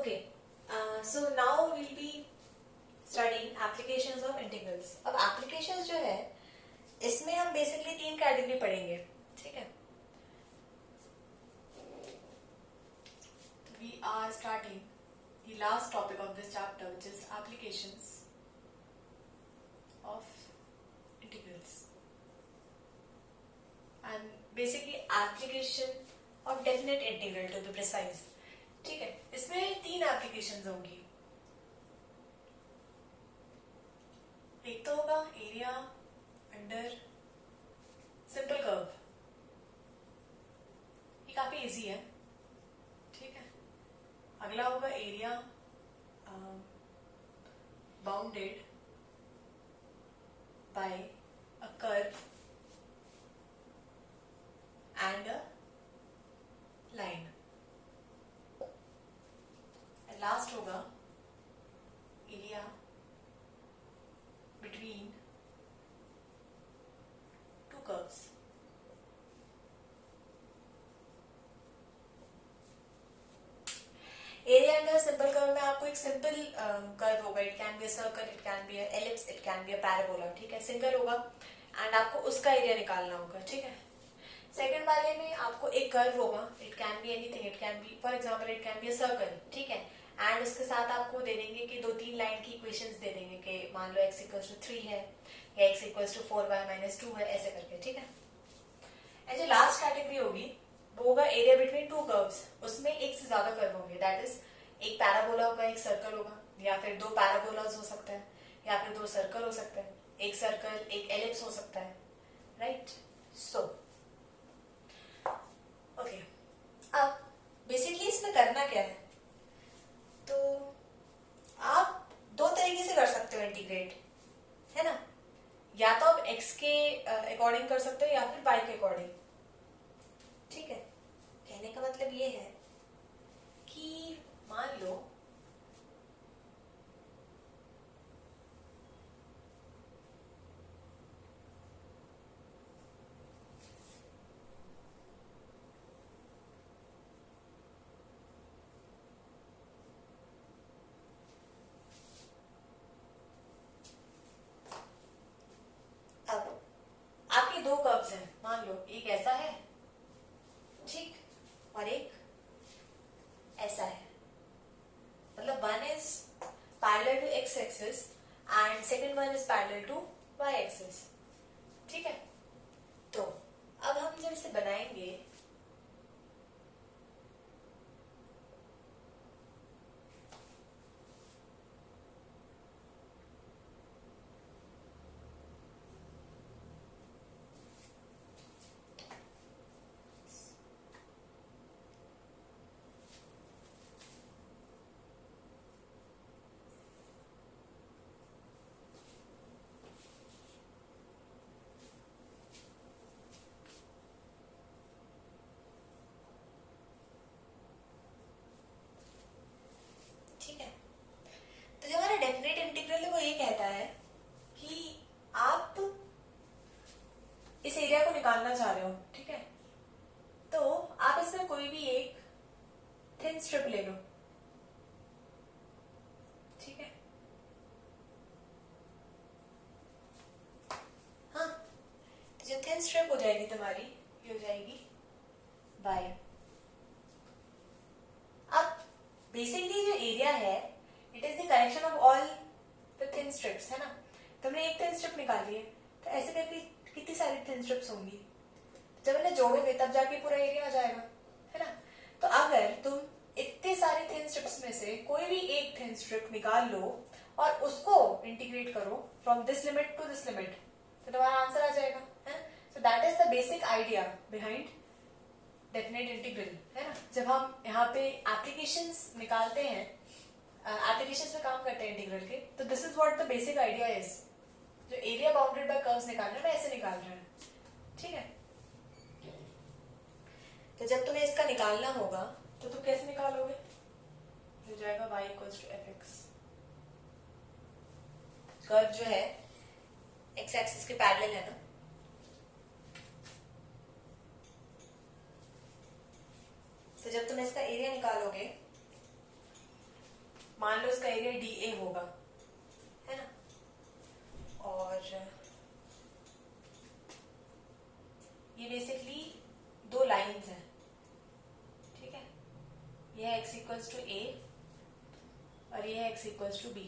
Okay, so now we'll be studying applications of integrals. अब applications जो है इसमें हम basically 3 कैटेगरी पढ़ेंगे, ठीक है? We are starting the last topic of this chapter, which is applications of integrals. And basically application of definite integral to be precise. ठीक है, इसमें 3 एप्लीकेशंस होंगी. एक तो होगा एरिया अंडर सिंपल कर्व, ये काफी इजी है, ठीक है. अगला होगा area bounded by a curve and a line. Last होगा area between 2 curves. Area under simple curve में आपको एक सिंपल कर्व होगा. It can be a circle, it can be a ellipse, it can be a parabola, ठीक है. Single होगा and आपको उसका एरिया निकालना होगा, ठीक है. सेकंड वाले में आपको एक कर्व होगा. It can be anything, it can B for example it can be a circle, ठीक है. एंड उसके साथ आपको दे देंगे कि 2-3 लाइन की इक्वेशंस दे देंगे कि मान लो x=3 है या x=4y-2 है, ऐसे करके, ठीक है. एंड जो लास्ट कैटेगरी होगी वो होगा एरिया बिटवीन 2 कर्व्स. उसमें एक से ज्यादा कर्व होंगे, दैट इज एक पैराबोला होगा, एक सर्कल होगा, या फिर 2 पैराबोलास हो सकता है, या फिर 2 सर्कल हो सकता है, एक सर्कल एक एलिप्स हो सकता है, राइट. सो ओके, अब बेसिकली इसमें करना क्या है, तो आप 2 तरीके से कर सकते हो इंटीग्रेट, है ना. या तो आप x के अकॉर्डिंग कर सकते हो या फिर y के अकॉर्डिंग, ठीक है. कहने का मतलब ये है कि मान लो आपके 2 कर्व्स हैं, मान लो एक ऐसा है, ठीक, और एक ऐसा है. मतलब one is parallel to x axis and second one is parallel to y axis, ठीक है. तो अब हम जब इसे बनाएंगे डेफिनेट इंटीग्रल वो ये कहता है कि आप इस एरिया को निकालना चाह रहे हो, ठीक है. तो आप इसमें कोई भी एक थिन स्ट्रिप ले लो, ठीक है. हाँ, तो जो थिन स्ट्रिप हो जाएगी तुम्हारी ये हो जाएगी y. अब बेसिकली जो एरिया है it is the collection of all the thin strips, है ना. तुमने एक थिन स्ट्रिप निकाली है, तो ऐसे करके कितनी सारी थिन स्ट्रिप्स होंगी. जब इन्हें जोड़ोगे तब जाके पूरा एरिया आ जाएगा, है ना. तो अगर तुम इतने सारे थिन स्ट्रिप्स में से कोई भी एक थिन स्ट्रिप निकाल लो और उसको इंटीग्रेट करो from this limit to this limit, तो तुम्हारा आंसर आ जाएगा, है ना. So that is the basic idea behind definite integral, है ना. जब हम यहाँ पे एप्लीकेशंस निकालते हैं, एप्लीकेशंस में काम करते हैं इंटीग्रल के, तो this is what the basic idea is. जो एरिया बाउंडेड बाय कर्व्स निकालना है, ऐसे निकाल रहे हैं, ठीक है. तो जब तुम्हें इसका निकालना होगा तो तुम कैसे निकालोगे, हो जाएगा y=fx. कर्व जो है x एक्सिस के पैरेलल है ना, तो जब तुम इसका एरिया निकालोगे मान लो इसका एरिया DA होगा, है ना, और ये बेसिकली दो लाइंस हैं, ठीक है, ये है x इक्वल्स टू A और ये है x इक्वल्स टू B,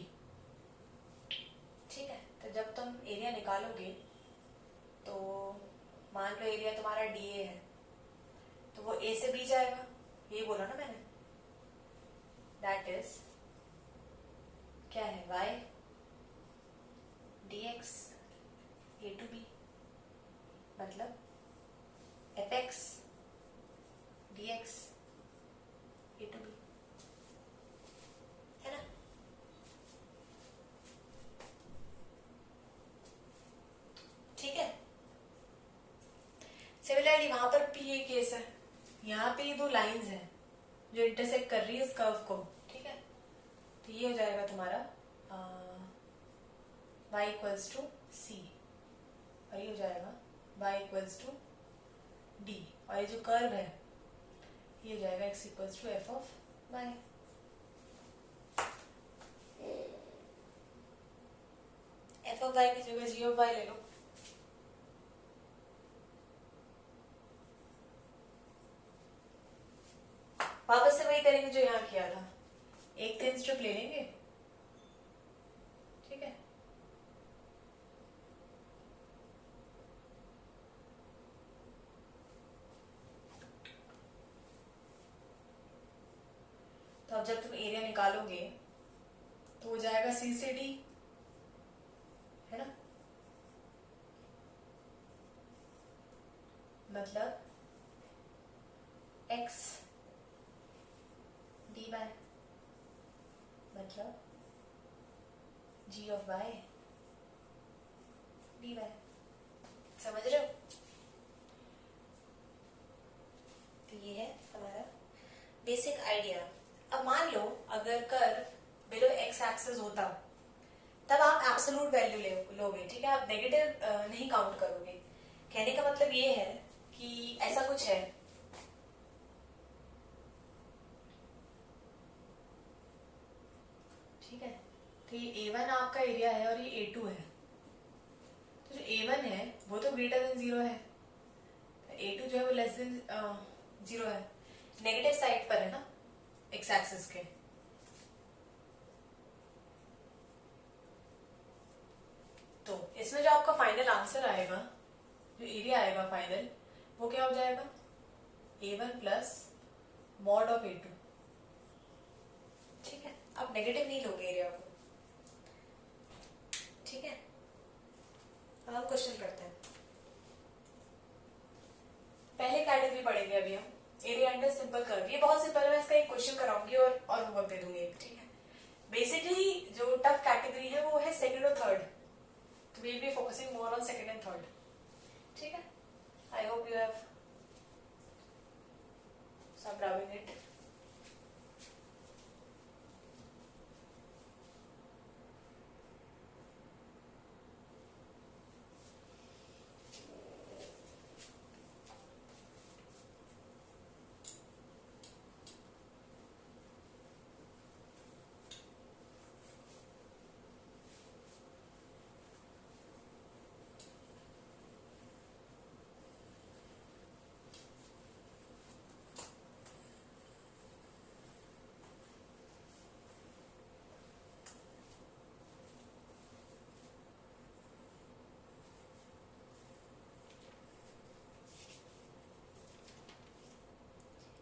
ठीक है। तो जब तुम एरिया निकालोगे तो मान लो एरिया तुम्हारा DA है, तो वो A से B जाएगा, ये बोला ना मैंने, दैट इज क्या है, y dx A to B, मतलब fx dx A to B, है ना। ठीक है, सिमिलरली वहां पर P एक केस है, यहाँ पे ये दो लाइंस हैं जो इंटरसेक्ट कर रही है इस कर्व को, ठीक है। तो ये हो जाएगा तुम्हारा y इक्वल्स टू C और ये हो जाएगा y इक्वल्स टू D, और ये जो कर्व है ये हो जाएगा x equals to f of y। f of y की जगह g ऑफ y ले लो, वापस से वही करेंगे जो यहाँ किया था, एक थिन स्ट्रिप ले लेंगे, ठीक है, तो अब जब तुम एरिया निकालोगे तो हो जाएगा C से D, है ना, मतलब x dy मतलब g ऑफ y dy, समझ रहे हो। तो ये है हमारा बेसिक आइडिया। अब मान लो अगर कर्व बिलो x एक्सिस होता तब आप एब्सोल्यूट वैल्यू लोगे, ठीक है, आप नेगेटिव नहीं काउंट करोगे। कहने का मतलब ये है कि ऐसा कुछ है, ठीक है, तो ये A1 आपका एरिया है और ये A2 है, तो जो A1 है वो तो ग्रेटर देन 0 है, A2 जो है वो लेस देन 0 है, नेगेटिव साइड पर है ना x एक्सिस के। तो इसमें जो आपका फाइनल आंसर आएगा, जो एरिया आएगा फाइनल, वो क्या हो जाएगा, A1 plus mod of A2, ठीक है। आप नेगेटिव नहीं लोगे एरिया को, ठीक है। अब हम क्वेश्चन करते हैं, पहले कैटेगरी पढ़ेंगे अभी हम, एरिया अंडर सिंपल कर्व। ये बहुत सिंपल है, मैं इसका एक क्वेश्चन कराऊंगी और होमवर्क दे दूंगी एक, ठीक है। बेसिकली जो टफ कैटेगरी है वो है सेकंड और थर्ड, तो we will be focusing more on second and third, ठीक है। I hope you have some rubbing it.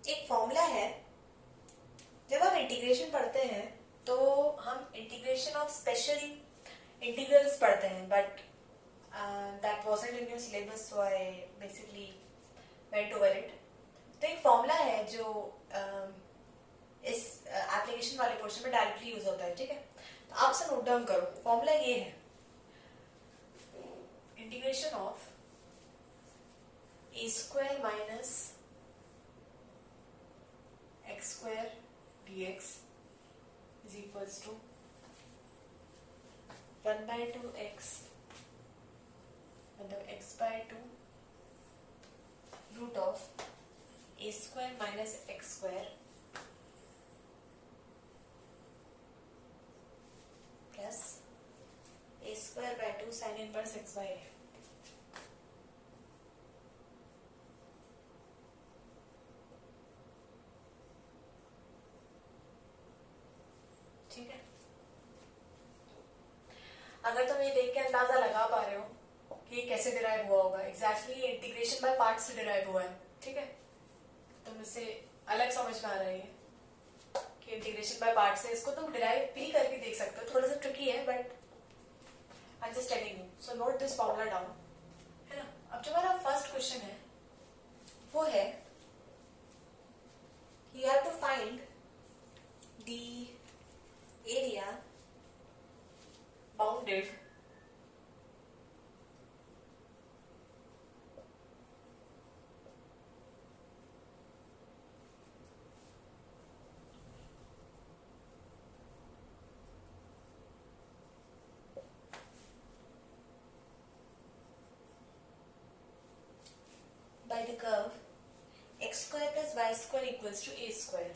एक फॉर्मूला है, जब हम इंटीग्रेशन पढ़ते हैं तो हम इंटीग्रेशन ऑफ स्पेशल इंटीग्रल्स पढ़ते हैं, but that wasn't in your syllabus, so I basically went over it. तो एक फॉर्मूला है जो इस एप्लीकेशन वाले पोर्शन में डायरेक्टली यूज होता है, ठीक है। तो आप से नोट डाउन करो, फॉर्मूला ये है, integration of a square minus x square dx is equals to 1 by 2x मतलब x by 2 root of a square minus x square two sine inverse X by A. ठीक है, अगर तुम ये देख के अंदाजा लगा पा रहे हो कि ये कैसे डिराइव हुआ होगा, एग्जैक्टली इंटीग्रेशन बाय पार्ट्स से डिराइव हुआ है, ठीक है, तुम इससे अलग समझ में आ रही है कि इंटीग्रेशन बाय पार्ट्स है, इसको तुम डिराइव भी करके देख सकते हो, थोड़ा सा ट्रिकी है but I am just telling you, so note this formula down, है ना। अब जो हमारा फर्स्ट क्वेश्चन है वो है you have to find the area bounded by the curve x square plus y square equals to a square।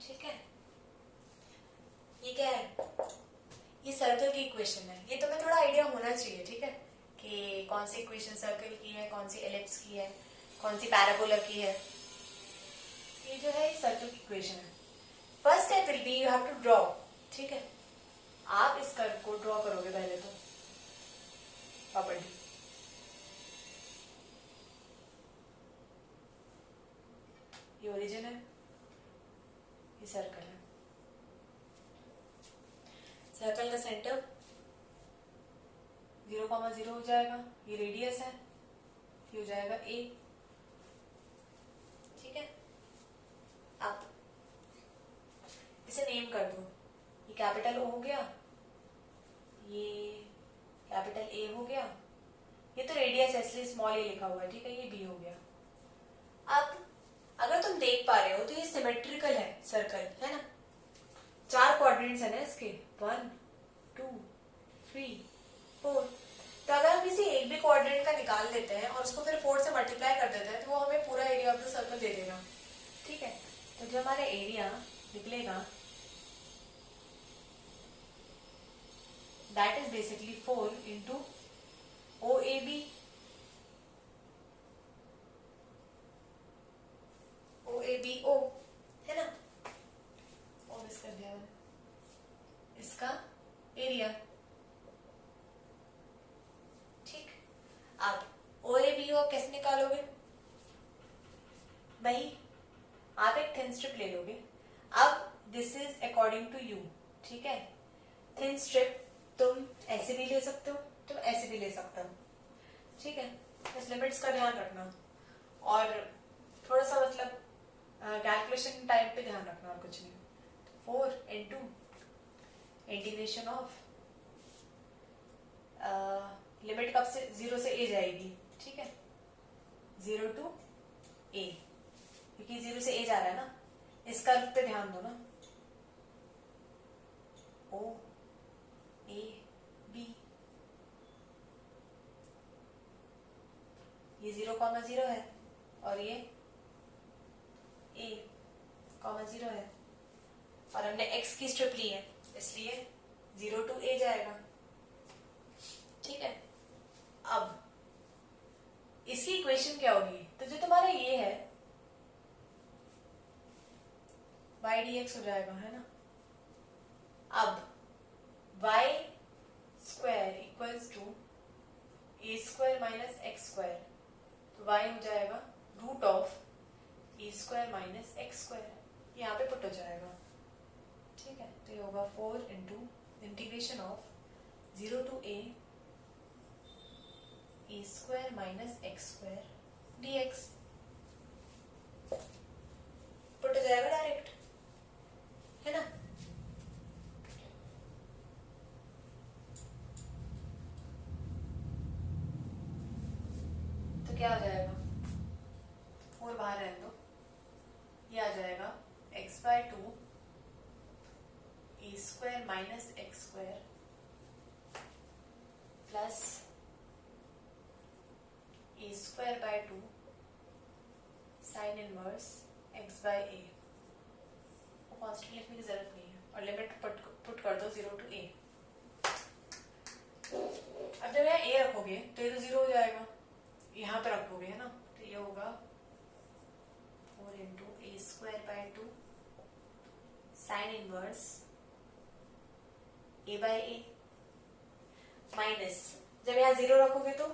ठीक है, ये क्या है, ये सर्कल की इक्वेशन है, ये तुम्हें थोड़ा आइडिया होना चाहिए, ठीक है, कि कौन सी इक्वेशन सर्कल की है, कौन सी एलिप्स की है, कौन सी पैराबोला की है। ये जो है ये सर्कल की इक्वेशन है। First step will be you have to draw, ठीक है, आप इस कर्व को ड्रॉ करोगे पहले तो प्रॉपर्ली, ये ओरिजिन है, ये सर्कल है, सर्कल का सेंटर 0,0 हो जाएगा, ये रेडियस है, ये हो जाएगा a, ठीक है। अब इसे नेम कर दो, ये कैपिटल O हो गया, ये कैपिटल A हो गया, ये तो रेडियस है इसलिए स्मॉल a लिखा हुआ है, ठीक है, ये b हो गया। अब अगर तुम देख पा रहे हो तो ये सिमेट्रिकल है सर्कल, है ना, 4 क्वाड्रेंट्स है ना इसके, 1 2 3 4, तो अगर हम किसी एक भी क्वाड्रेंट का निकाल लेते हैं और उसको फिर 4 से मल्टीप्लाई कर देते हैं तो वो हमें पूरा एरिया ऑफ द सर्कल दे देगा, ठीक है। तो जो हमारा एरिया निकलेगा that is basically 4 into OAB, OABO, है ना, और इसका दिया इसका एरिया, ठीक। अब OABO कैसे निकालोगे, भाई आप एक थिन स्ट्रिप ले लोगे, अब this is according to you, ठीक है, थिन स्ट्रिप तुम ऐसे भी ले सकते हो, तुम ऐसे भी ले सकते हो, ठीक है, बस लिमिट्स का ध्यान रखना और थोड़ा सा मतलब कैलकुलेशन टाइम पे ध्यान रखना और कुछ नहीं। 4 इंटू इंटीग्रेशन ऑफ लिमिट कब से 0 से a जाएगी, ठीक है, 0 टू a, क्योंकि 0 से a जा रहा है ना, इस कर्व पे ध्यान दो ना, O A B, ये 0,0 है और ये a,0 है और हमने x की स्ट्रिप ली है इसलिए 0 टू a जाएगा, ठीक है। अब इसकी इक्वेशन क्या होगी, तो जो तुम्हारा ये है y dx हो जाएगा, है ना। अब y square equals to a square minus x square, तो y हो जाएगा root of a square minus x square, यहाँ पे पुट हो जाएगा, ठीक है। तो ये होगा 4 into integration of 0 to a square minus x square dx, put हो जाएगा डायरेक्ट, है ना। तो क्या हो जाएगा, 4 बाहर रहने दो, ये आ जाएगा x by 2 a square minus x square plus a square by 2 sine inverse by a, constant लिखने की जरूरत नहीं है, और लिमिट पुट कर दो 0 to a। अब जब यहाँ a रखोगे तो ये तो 0 हो जाएगा, यहाँ पे रखोगे है ना, तो ये होगा 4 into a square by 2 sine inverse a by a minus, जब यहाँ 0 रखोगे तो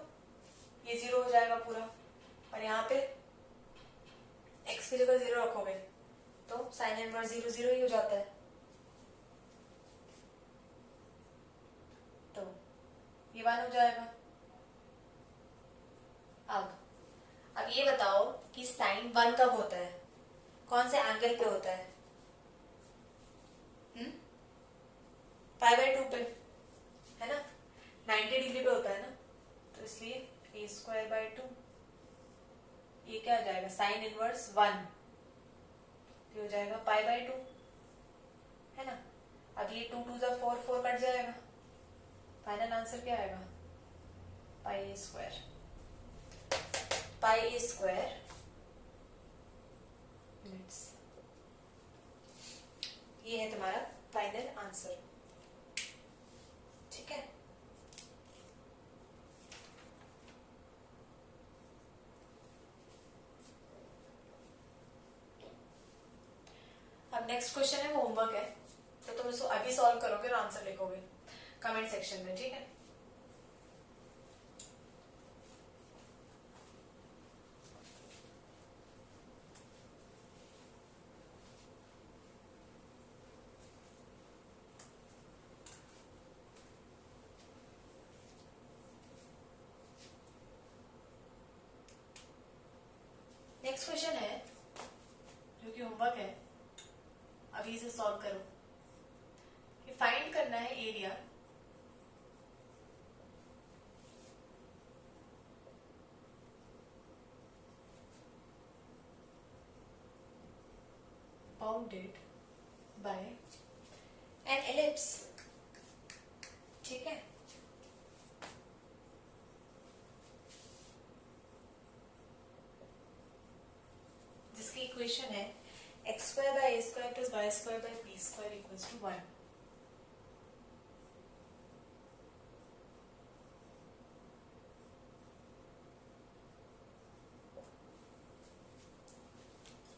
ये 0 हो जाएगा पूरा, और यहाँ पे x की जगह 0 रखोगे तो साइन इनवर्स 0 0 ही हो जाता है। तो ये 1 हो जाएगा। अब ये बताओ कि साइन 1 कब होता है, कौन से एंगल पे होता है? पाई बाय 2 पे, है ना, 90 डिग्री पे होता है ना, तो इसलिए a स्क्वायर बाय 2, ये क्या आ जाएगा, साइन इनवर्स 1, ये हो जाएगा पाई बाय 2, है ना। अब ये 2 2 4 4 कट जाएगा, फाइनल आंसर क्या आएगा, पाई ए स्क्वायर। पाई ए स्क्वायर मिनट्स, ये है तुम्हारा फाइनल आंसर, ठीक है। अब नेक्स्ट क्वेश्चन है, वो होमवर्क है, तो तुम इसको अभी सॉल्व करोगे और आंसर लिखोगे कमेंट सेक्शन में, ठीक है। नेक्स्ट क्वेश्चन है जो कि होमवर्क है, अभी इसे सॉल्व करो। कि फाइंड करना है area bounded by an ellipse, ठीक है। जिसकी इक्वेशन है x square by a square plus y square by b square equals to 1।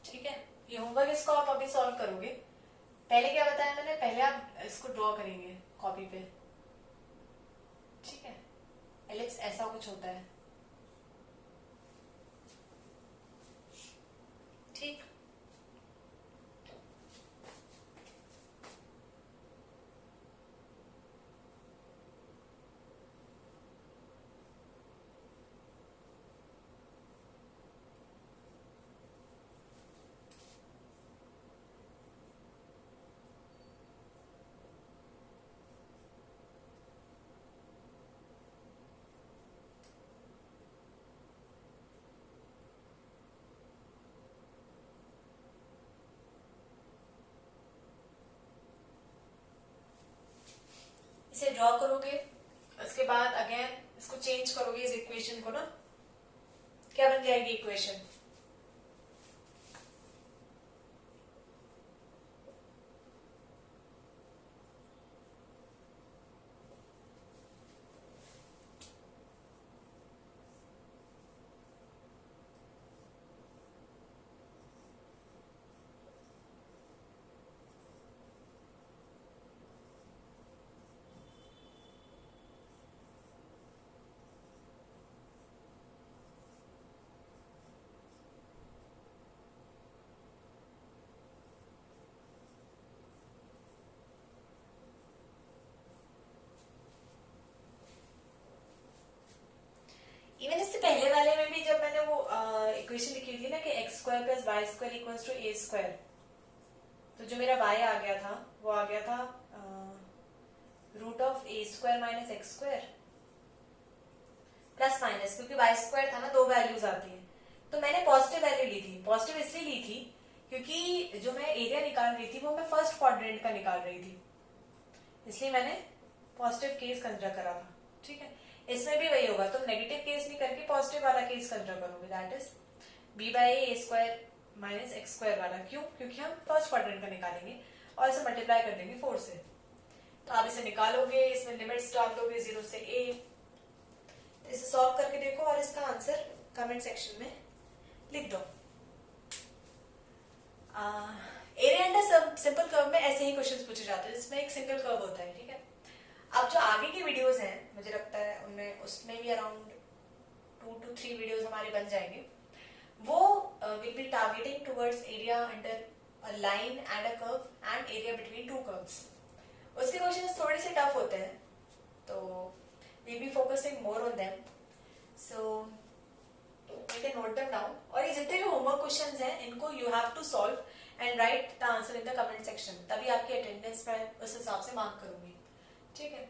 ठीक है, ये होमवर्क, इसको आप अभी सॉल्व करोगे। पहले क्या बताया मैंने, पहले आप इसको ड्रॉ करेंगे कॉपी पे, ठीक है। एलिप्स ऐसा कुछ होता है, ठीक। इसे ड्रॉ करोगे, उसके बाद अगेन इसको चेंज करोगे इस इक्वेशन को ना, क्या बन जाएगी इक्वेशन, इवन इससे पहले वाले में भी जब मैंने वो इक्वेशन लिखी थी ना कि x square plus y square equals to a square, तो जो मेरा y आ गया था वो आ गया था root of a square minus x square plus minus, क्योंकि y स्क्वायर था ना, दो वैल्यूज आती है, तो मैंने पॉजिटिव वैल्यू ली थी। पॉजिटिव इसलिए ली थी क्योंकि जो मैं एरिया निकाल रही थी वो मैं फर्स्ट क्वाड्रेंट का निकाल रही थी, इसलिए मैंने पॉजिटिव केस कंसिडर करा था, ठीक है। इसमें भी वही होगा, तुम नेगेटिव केस नहीं करके पॉजिटिव वाला केस कंसिडर करोगे, that is b by a square minus x square वाला। क्यों? क्योंकि हम फर्स्ट क्वाड्रेंट का निकालेंगे और इसे मल्टीप्लाई कर देंगे 4 से। तो आप इसे निकालोगे, इसमें लिमिट्स डाल दोगे 0 से a। तो इसे सॉल्व करके देखो और इसका आंसर कमेंट सेक्शन में लिख दो। एरिया अंडर सिंपल कर्व में ऐसे ही क्वेश्चंस पूछे जाते हैं जिसमें एक सिंगल कर्व होता है, ठीक है। अब जो आगे की वीडियोस हैं, मुझे लगता है उनमें उसमें भी अराउंड 2 to 3 वीडियोस हमारे बन जाएंगे। वो will be targeting towards area under a line and a curve and area between two curves. उसके क्वेश्चंस थोड़े से टफ होते हैं, तो we'll be focusing more on them. So you can note them down. और ये जितने भी होमवर्क क्वेश्चंस हैं इनको you have to solve and write the answer in the comment section. तभी आपकी अटेंडेंस पर उस हिसाब से मार्क करूंगी, ठीक है।